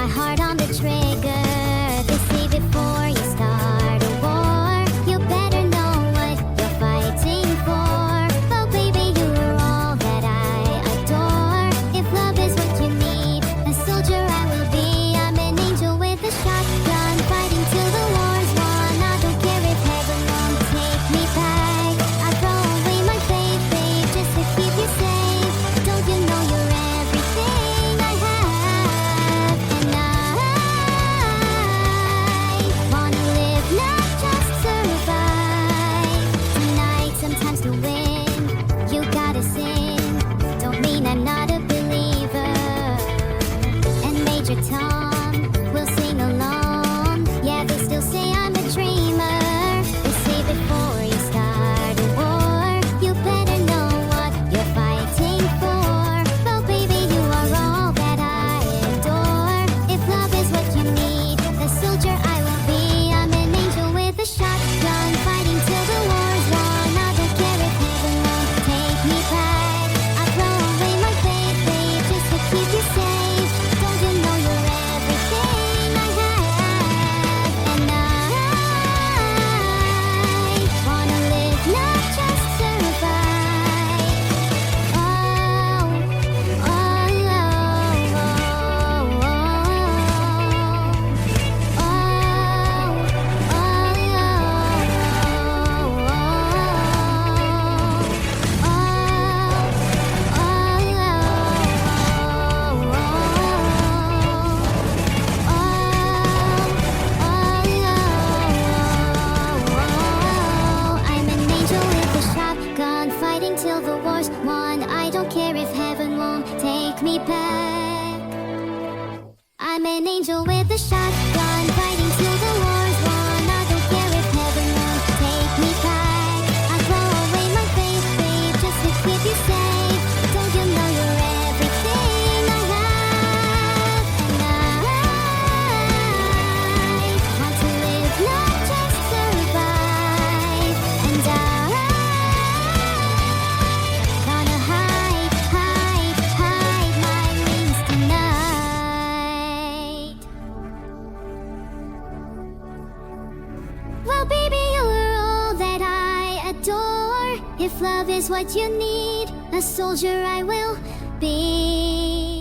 heart on the trigger. They say before you start a war, you better know what you're fighting for. Well, baby, you are all that I adore. If love is what you need, a soldier I will be. I'm an angel with a shotgun, fighting till the war's won. I don't care if heaven won't take me back. I throw away my faith, babe, just to keep you safe. Don't you know you're everything I have? And I wanna live, not just survive. Tonight, sometimes to win, you gotta sin. Don't mean I'm not a believer. And Major Tom will sing along. Yeah, they still say I'm a dreamer. They say before you start a war, you better know what you're fighting for. Well, baby, you are all that I adore. If love is what you need, the soldier I will be. I'm an angel with a shotgun, fighting till the war's won. I don't care if heaven won't take me back. I throw away my faith, babe, just to keep you safe. Don't you know you're everything I have? And I wanna live, not just survive. Oh, oh, oh, I'm an angel with a shotgun, fighting till the war's won. I don't care if heaven won't take me back. I'm an angel with a shotgun, fighting till the war's won. I don't care if heaven won't take me back. I throw away my faith, babe, just to keep you safe. Don't you know you're everything I have? And I want to live, not just survive. And I gonna hide, hide, hide my wings tonight. Well, baby, you're all that I adore. If love is what you need, a soldier I will be.